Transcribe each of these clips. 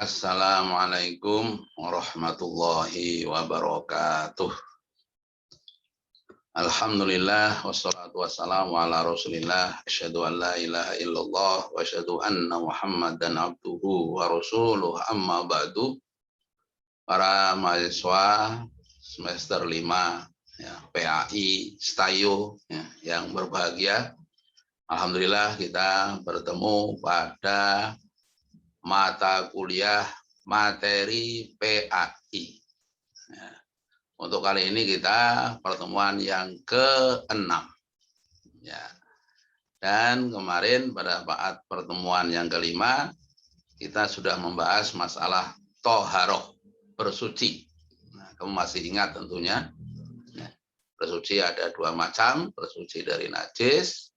Assalamualaikum warahmatullahi wabarakatuh. Alhamdulillah wassalatu wassalamu ala Rasulillah. Asyhadu an la ilaha illallah wa asyhadu anna Muhammadan abduhu wa rasuluh. Amma ba'du. Para mahasiswa semester 5 ya, PAI Stayo ya, yang berbahagia. Alhamdulillah kita bertemu pada mata kuliah materi PAI. Ya. Untuk kali ini kita pertemuan yang ke-6. Ya. Dan kemarin pada saat pertemuan yang ke-5 kita sudah membahas masalah toharoh, bersuci. Nah, kamu masih ingat tentunya. Ya. Bersuci ada dua macam, bersuci dari najis,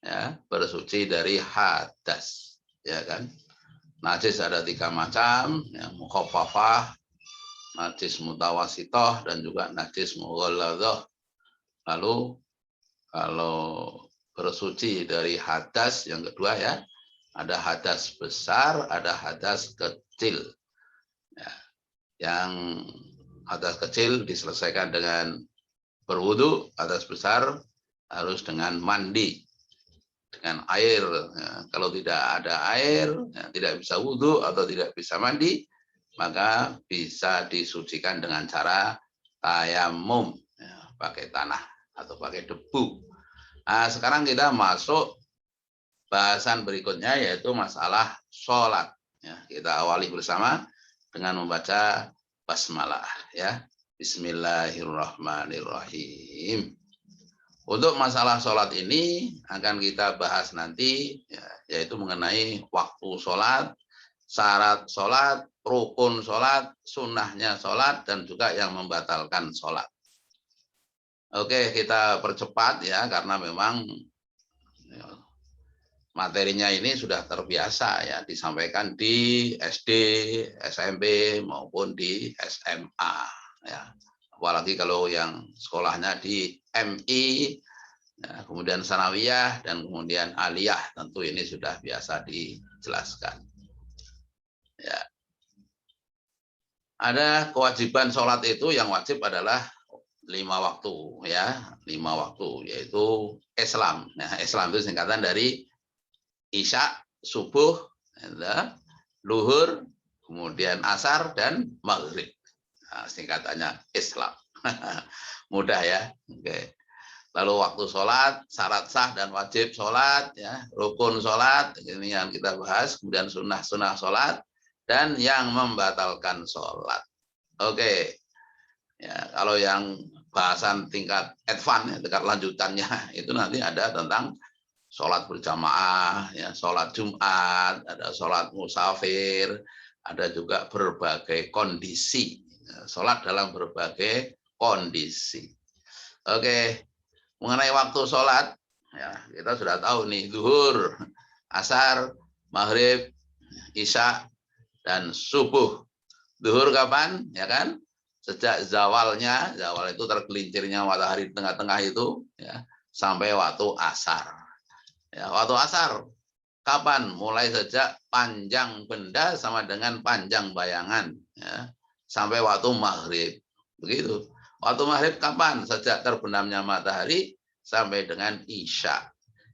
ya, bersuci dari hadas, ya kan? Najis ada 3 macam, ya, mukhaffafah, najis mutawasitoh, dan juga najis mughalladhah. Lalu kalau bersuci dari hadas yang kedua ya, ada hadas besar, ada hadas kecil. Ya, yang hadas kecil diselesaikan dengan berwudu, hadas besar harus dengan mandi dengan air. Ya, kalau tidak ada air, ya, tidak bisa wudu atau tidak bisa mandi, maka bisa disucikan dengan cara tayamum, ya, pakai tanah atau pakai debu. Nah, sekarang kita masuk bahasan berikutnya, yaitu masalah sholat. Ya, kita awali bersama dengan membaca basmalah. Ya, Bismillahirrahmanirrahim. Untuk masalah sholat ini akan kita bahas nanti, ya, yaitu mengenai waktu sholat, syarat sholat, rukun sholat, sunnahnya sholat, dan juga yang membatalkan sholat. Oke, kita percepat ya, karena memang ya, materinya ini sudah terbiasa ya, disampaikan di SD, SMP, maupun di SMA. Ya. Apalagi kalau yang sekolahnya di MI, ya, kemudian sanawiyah, dan kemudian aliyah, tentu ini sudah biasa dijelaskan. Ya. Ada kewajiban sholat itu, yang wajib adalah 5 waktu ya, 5 waktu, yaitu Islam. Nah, Islam itu singkatan dari Isya, subuh, ya, luhur, kemudian asar, dan maghrib. Nah, singkatannya Islam. Mudah ya. Oke. Lalu waktu sholat, syarat sah dan wajib sholat, ya, rukun sholat, ini yang kita bahas, kemudian sunnah sholat, dan yang membatalkan sholat. Oke, ya, kalau yang bahasan tingkat advance, ya, tingkat lanjutannya, itu nanti ada tentang sholat berjamaah, ya, sholat Jumat, ada sholat musafir, ada juga berbagai kondisi, ya, sholat dalam berbagai kondisi. Oke. Mengenai waktu sholat, ya, kita sudah tahu nih, zuhur, asar, maghrib, isya, dan subuh. Zuhur kapan? Ya kan? Sejak zawalnya, zawal itu tergelincirnya matahari tengah-tengah itu, ya, sampai waktu asar. Ya, waktu asar kapan? Mulai sejak panjang benda sama dengan panjang bayangan, ya, sampai waktu maghrib. Begitu. Waktu maghrib kapan? Sejak terbenamnya matahari sampai dengan isya.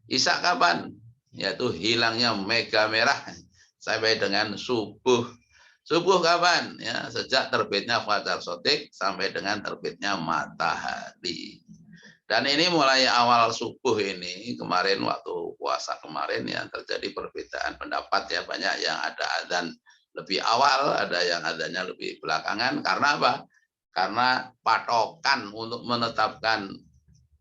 Isya kapan? Yaitu hilangnya mega merah sampai dengan subuh. Subuh kapan? Ya, sejak terbitnya fajar shodiq sampai dengan terbitnya matahari. Dan ini mulai awal subuh ini, kemarin waktu puasa kemarin ya, terjadi perbedaan pendapat ya, banyak yang ada adzan lebih awal, ada yang adzannya lebih belakangan. Karena apa? Karena patokan untuk menetapkan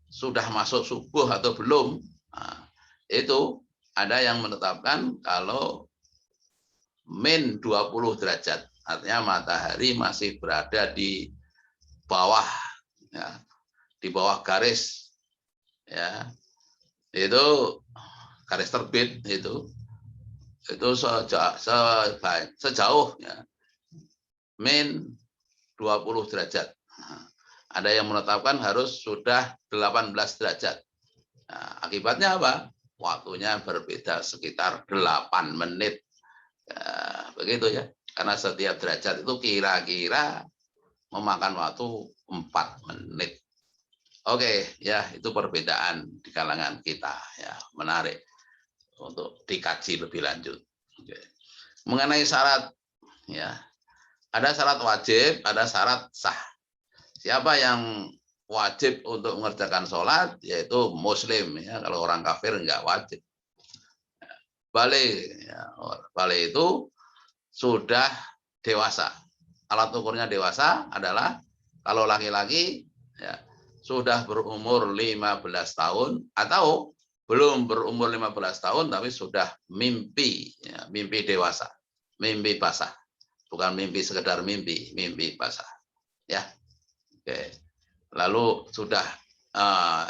sudah masuk subuh atau belum, nah, itu ada yang menetapkan kalau min 20 derajat, artinya matahari masih berada di bawah, ya, di bawah garis, ya, itu garis terbit itu sejauh ya, min 20 derajat. Ada yang menetapkan harus sudah 18 derajat. Nah, akibatnya apa? Waktunya berbeda sekitar 8 menit. Ya, begitu ya. Karena setiap derajat itu kira-kira memakan waktu 4 menit. Oke, ya itu perbedaan di kalangan kita, ya menarik untuk dikaji lebih lanjut. Oke. Mengenai syarat, ya ada syarat wajib, ada syarat sah. Siapa yang wajib untuk mengerjakan sholat, yaitu Muslim, ya kalau orang kafir nggak wajib. Balik, ya, balik itu sudah dewasa. Alat ukurnya dewasa adalah kalau laki-laki ya sudah berumur 15 tahun atau belum berumur 15 tahun tapi sudah mimpi, ya, mimpi dewasa, mimpi basah, bukan mimpi sekedar mimpi, mimpi basah, ya. Oke. Lalu sudah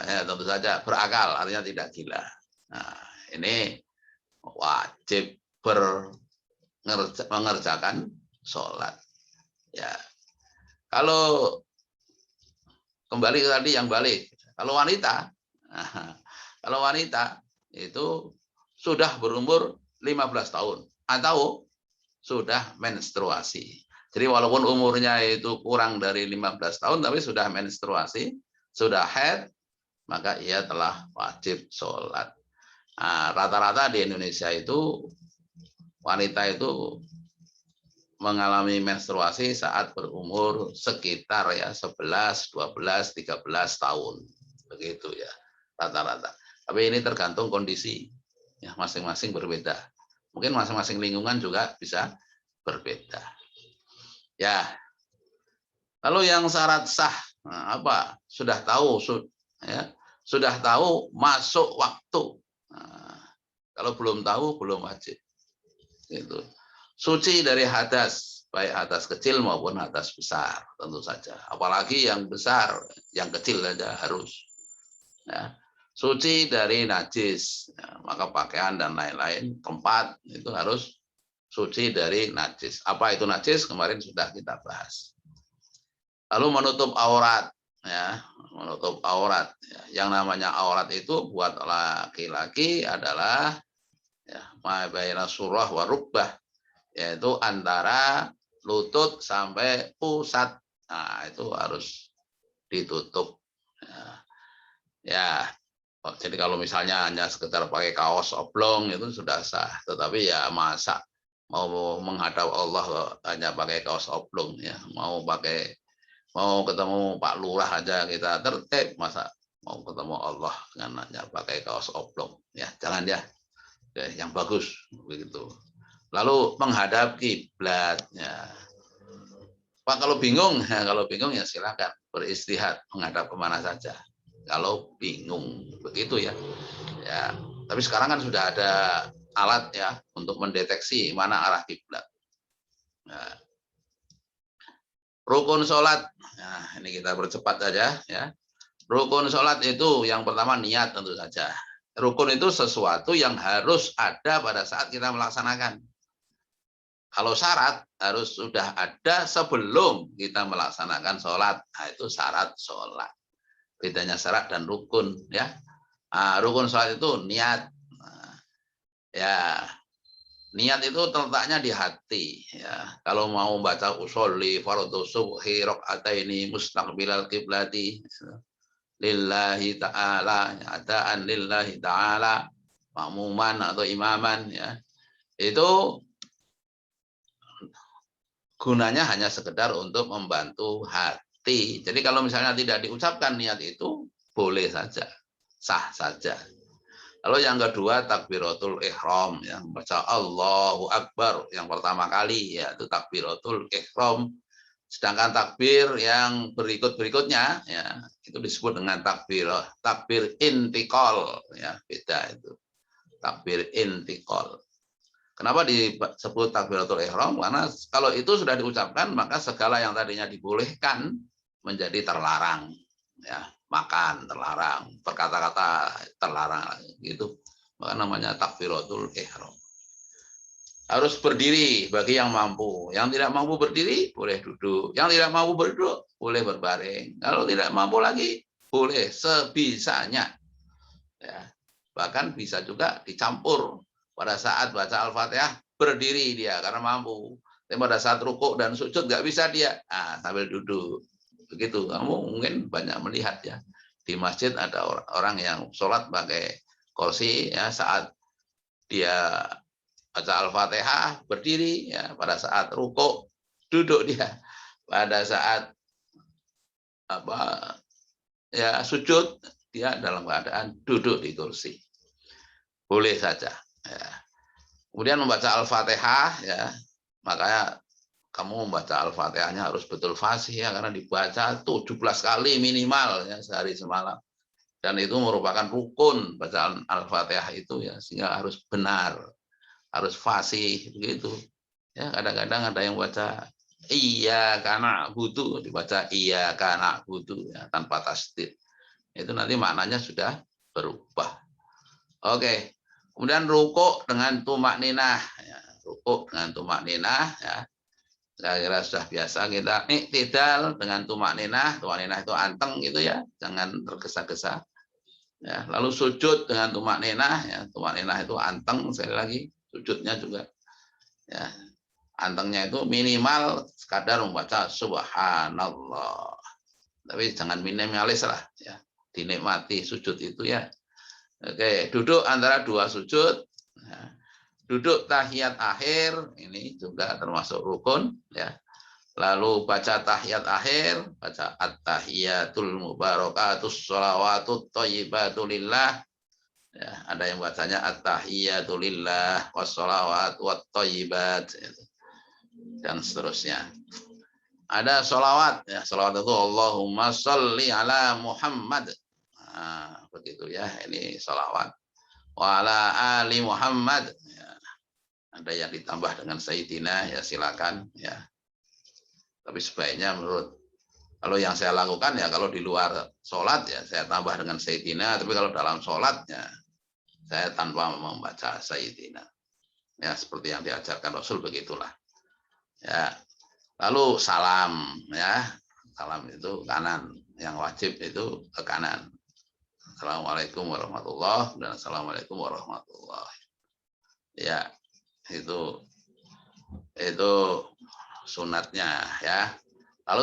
ya tentu saja berakal, artinya tidak gila. Nah, ini wajib mengerjakan sholat. Ya, kalau kembali ke tadi yang balik, kalau wanita itu sudah berumur 15 tahun atau sudah menstruasi. Jadi walaupun umurnya itu kurang dari 15 tahun tapi sudah menstruasi, sudah haid, maka ia telah wajib sholat. Rata-rata di Indonesia itu wanita itu mengalami menstruasi saat berumur sekitar ya 11, 12, 13 tahun. Begitu ya, rata-rata. Tapi ini tergantung kondisi. Ya, masing-masing berbeda. Mungkin masing-masing lingkungan juga bisa berbeda. Ya. Lalu yang syarat sah, nah, apa? Sudah tahu ya. Sudah tahu masuk waktu. Nah, kalau belum tahu belum wajib. Gitu. Suci dari hadas, baik hadas kecil maupun hadas besar, tentu saja. Apalagi yang besar, yang kecil saja harus. Ya. Suci dari najis, ya, maka pakaian dan lain-lain, tempat itu harus suci dari najis. Apa itu najis? Kemarin sudah kita bahas. Lalu menutup aurat, ya, menutup aurat. Ya. Yang namanya aurat itu buat laki-laki adalah ya, ma baina surah wa rubbah, yaitu antara lutut sampai pusat. Nah, itu harus ditutup. Ya, jadi kalau misalnya hanya sekedar pakai kaos oblong itu sudah sah. Tetapi ya masa mau menghadap Allah hanya pakai kaos oblong ya, mau ketemu Pak Lurah aja kita tertib, masa mau ketemu Allah dengan hanya pakai kaos oblong ya, jangan ya. Yang bagus begitu. Lalu menghadap kiblat ya. Pak kalau bingung ya silakan beristihad menghadap kemana saja. Kalau bingung begitu ya. Ya, tapi sekarang kan sudah ada alat ya untuk mendeteksi mana arah kiblat. Nah, rukun sholat. Nah, ini kita percepat saja ya. Rukun sholat itu yang pertama niat tentu saja. Rukun itu sesuatu yang harus ada pada saat kita melaksanakan. Kalau syarat harus sudah ada sebelum kita melaksanakan sholat. Nah, itu syarat sholat. Bedanya syarat dan rukun ya. Nah, rukun sholat itu niat. Nah, ya, niat itu terletaknya di hati. Ya, kalau mau baca usolli fardhu subhi rakaataini mustaqbilal qiblati lillahi ta'ala, adaan lillahi ta'ala, makmuman atau imaman ya. Itu gunanya hanya sekedar untuk membantu hati. Jadi kalau misalnya tidak diucapkan niat itu boleh saja, sah saja. Lalu yang kedua takbiratul ihram, yang baca Allahu Akbar yang pertama kali ya itu takbiratul ihram. Sedangkan takbir yang berikutnya ya itu disebut dengan takbir intikal ya, beda itu. Takbir intikal. Kenapa disebut takbiratul ihram? Karena kalau itu sudah diucapkan maka segala yang tadinya dibolehkan menjadi terlarang ya. Makan terlarang, berkata-kata terlarang gitu. Maka namanya takbiratul ihram. Harus berdiri bagi yang mampu. Yang tidak mampu berdiri boleh duduk. Yang tidak mampu berduduk boleh berbaring. Kalau tidak mampu lagi boleh sebisanya. Ya. Bahkan bisa juga dicampur pada saat baca Al-Fatihah berdiri dia karena mampu. Tapi pada saat rukuk dan sujud nggak bisa dia, sambil duduk. Begitu. Kamu mungkin banyak melihat ya, di masjid ada orang yang sholat pakai kursi ya, saat dia baca Al-Fatihah berdiri ya, pada saat rukuk duduk dia, pada saat ya sujud dia dalam keadaan duduk di kursi. Boleh saja ya. Kemudian membaca Al-Fatihah ya, makanya kamu membaca Al-Fatihahnya harus betul fasih ya, karena dibaca 17 kali minimal ya sehari semalam. Dan itu merupakan rukun bacaan Al-Fatihah itu ya, sehingga harus benar, harus fasih begitu. Ya, kadang-kadang ada yang baca iyyaka na'budu dibaca iyyaka na'budu ya, tanpa tasdid. Itu nanti maknanya sudah berubah. Oke. Kemudian rukuk dengan tumak ninah ya, rukuk dengan tumak ninah ya. Saya kira sudah biasa kita iktidal dengan tumak ninah itu anteng gitu ya, jangan tergesa-gesa. Ya, lalu sujud dengan tumak ninah ya, tumak ninah itu anteng, sekali lagi sujudnya juga ya, antengnya itu minimal sekadar membaca subhanallah. Tapi jangan minimalis lah ya, dinikmati sujud itu ya. Oke, duduk antara dua sujud. Ya. Duduk tahiyat akhir, ini juga termasuk rukun. Ya. Lalu baca tahiyat akhir, baca at-tahiyatul mubarakatus sholawatut thayyibatulillah. Ya, ada yang bacanya at-tahiyatulillah wassolawat wat thayyibat dan seterusnya. Ada sholawat, ya, sholawat itu Allahumma sholli ala Muhammad. Nah, begitu ya, ini sholawat. Wa ala ali Muhammad. Ya, ada yang ditambah dengan Sayyidina, ya silakan. Ya. Tapi sebaiknya menurut, kalau yang saya lakukan ya, kalau di luar sholat ya saya tambah dengan Sayyidina. Tapi kalau dalam sholat ya saya tanpa membaca Sayyidina. Ya seperti yang diajarkan Rasul begitulah. Ya. Lalu salam ya. Salam itu kanan, yang wajib itu ke kanan. Assalamualaikum warahmatullahi dan assalamualaikum warahmatullahi. Ya, itu sunatnya ya. Lalu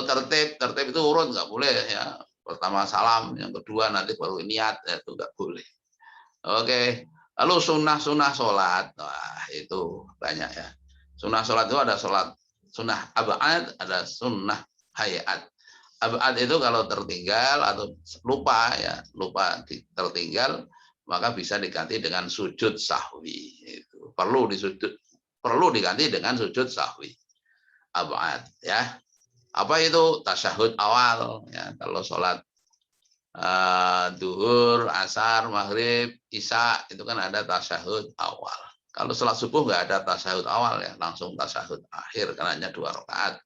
tertib itu urut, nggak boleh ya. Pertama salam, yang kedua nanti baru niat, ya, itu nggak boleh. Oke. Lalu sunnah sholat, wah itu banyak ya. Sunnah sholat itu ada sholat sunnah abad, ada sunnah hayat. Abad itu kalau tertinggal atau lupa ya, tertinggal, maka bisa diganti dengan sujud sahwi. Itu perlu diganti dengan sujud sahwi. Abad ya. Apa itu? Tasyahud awal ya. Kalau sholat duhur, asar, maghrib, isya itu kan ada tasyahud awal. Kalau sholat subuh nggak ada tasyahud awal ya, langsung tasyahud akhir karena hanya 2 rakaat.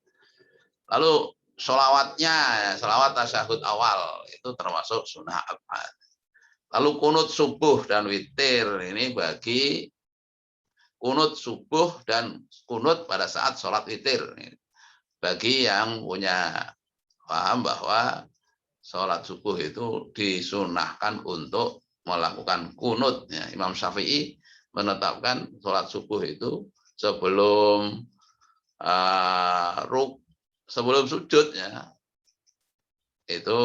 Lalu sholawatnya, sholawat tasyahud awal itu termasuk sunnah abad. Lalu kunut subuh dan witir ini bagi kunut subuh dan kunut pada saat sholat witir. Bagi yang punya paham bahwa sholat subuh itu disunahkan untuk melakukan kunut. Ya, Imam Syafi'i menetapkan sholat subuh itu sebelum sebelum sujud ya, itu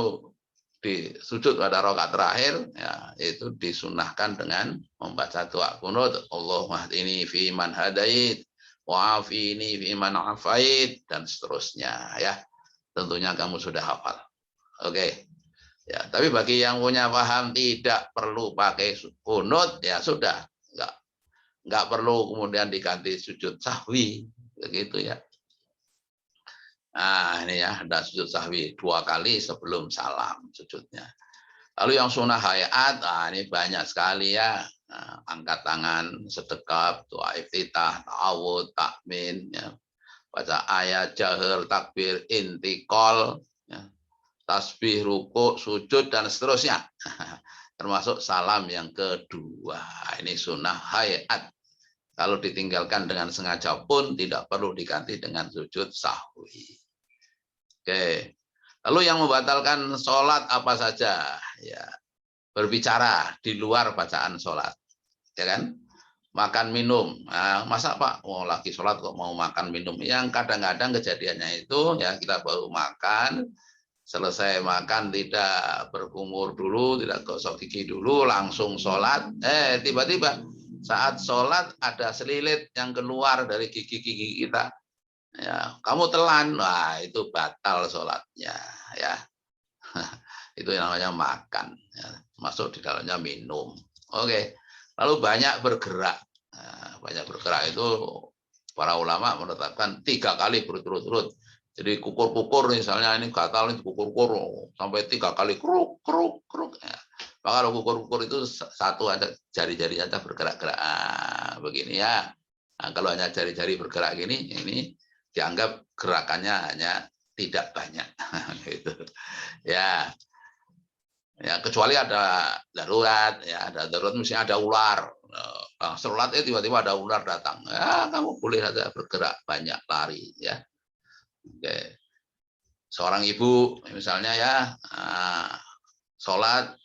di sujud pada rakaat terakhir ya, itu disunahkan dengan membaca doa kunut, Allahumma hdini fi man hadait wa afini fi man afait dan seterusnya ya. Tentunya kamu sudah hafal. Oke. Ya, tapi bagi yang punya paham tidak perlu pakai kunut ya sudah, enggak perlu kemudian diganti sujud sahwi begitu ya. Nah, ini ya, ada sujud sahwi 2 kali sebelum salam sujudnya. Lalu yang sunnah hayat, ini banyak sekali ya. Nah, angkat tangan, sedekap, doa iftitah, ta'awud, takmin, ya. Baca ayat, jahar, takbir, intikal, ya. Tasbih, ruku, sujud, dan seterusnya. Termasuk salam yang kedua. Ini sunnah hayat. Kalau ditinggalkan dengan sengaja pun tidak perlu diganti dengan sujud sahwi. Oke. Lalu yang membatalkan sholat apa saja? Ya, berbicara di luar bacaan sholat, ya kan? makan minum. Nah, masa Pak, mau lagi sholat kok mau makan minum? Yang kadang-kadang kejadiannya itu ya kita baru makan, selesai makan tidak berkumur dulu, tidak gosok gigi dulu, langsung sholat. Tiba-tiba saat sholat ada selilit yang keluar dari gigi-gigi kita. Ya, kamu telan, wah itu batal sholatnya. Ya, itu yang namanya makan. Ya, masuk di dalamnya minum. Oke, lalu banyak bergerak. Nah, banyak bergerak itu para ulama menetapkan 3 kali berturut-turut. Jadi kukur-kukur misalnya ini gatal ini kukur-kukur sampai 3 kali kruk kruk kruk. Ya. Maka kalau kukur-kukur itu satu ada jari-jari saja bergerak-gerak begini ya. Nah, kalau hanya jari-jari bergerak gini, ini dianggap gerakannya hanya tidak banyak. Gitu. Ya. Ya, kecuali ada darurat, ya ada darurat misalnya ada ular, sholat tiba-tiba ada ular datang, ya kamu boleh saja bergerak banyak lari, ya. Oke. Seorang ibu misalnya ya sholat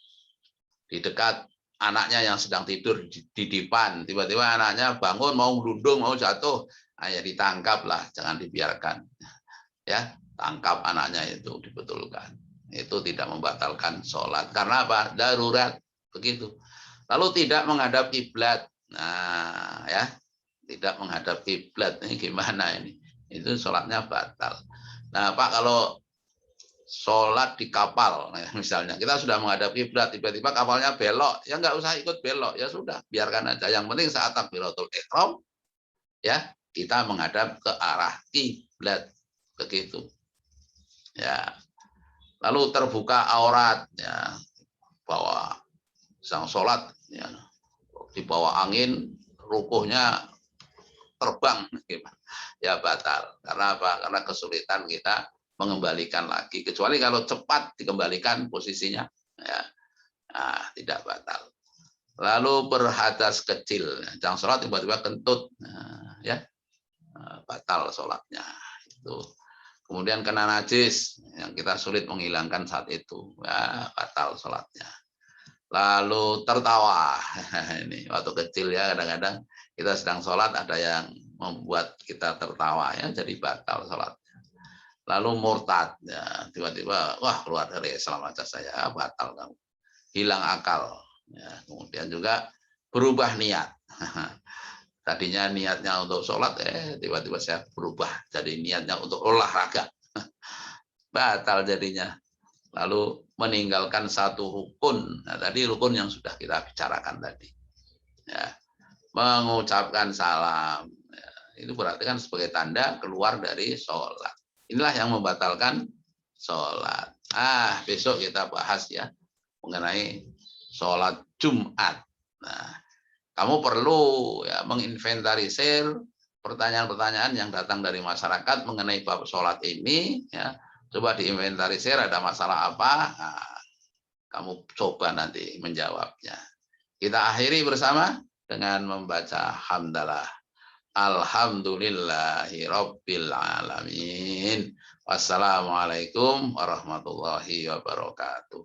di dekat anaknya yang sedang tidur di depan, tiba-tiba anaknya bangun mau merundung mau jatuh, ya ditangkap lah, jangan dibiarkan, ya tangkap anaknya itu dibetulkan. Itu tidak membatalkan sholat karena apa? Darurat begitu. Lalu tidak menghadap kiblat. Nah, ya tidak menghadap kiblat ini gimana ini? Itu sholatnya batal. Nah, Pak, kalau sholat di kapal, misalnya kita sudah menghadap kiblat, tiba-tiba kapalnya belok, ya nggak usah ikut belok, ya sudah, biarkan aja. Yang penting saat takbiratul ihram, ya kita menghadap ke arah kiblat begitu. Ya. Lalu terbuka aurat, ya, bahwa sang sholat, ya, di bawah angin, rukuhnya terbang, ya batal. Karena apa? Karena kesulitan kita mengembalikan lagi. Kecuali kalau cepat dikembalikan posisinya, ya, nah, tidak batal. Lalu berhadas kecil, jangan sholat tiba-tiba kentut, ya, batal sholatnya. Itu. Kemudian kena najis yang kita sulit menghilangkan saat itu, ya, batal sholatnya. Lalu tertawa, ini waktu kecil ya kadang-kadang kita sedang sholat ada yang membuat kita tertawa ya jadi batal sholatnya. Lalu murtad, ya, tiba-tiba wah keluar dari Islam aja saya, batal kamu, hilang akal. Ya, kemudian juga berubah niat. Tadinya niatnya untuk sholat, tiba-tiba saya berubah jadi niatnya untuk olahraga, batal jadinya. Lalu meninggalkan satu rukun. Nah, tadi rukun yang sudah kita bicarakan tadi. Ya, mengucapkan salam. Ya, itu berarti kan sebagai tanda keluar dari sholat. Inilah yang membatalkan sholat. Besok kita bahas ya mengenai sholat Jumat. Nah, kamu perlu ya menginventarisir pertanyaan-pertanyaan yang datang dari masyarakat mengenai bab sholat ini. Ya, coba diinventarisir ada masalah apa. Nah, kamu coba nanti menjawabnya. Kita akhiri bersama dengan membaca hamdalah. Alhamdulillahirabbil alamin. Wassalamualaikum warahmatullahi wabarakatuh.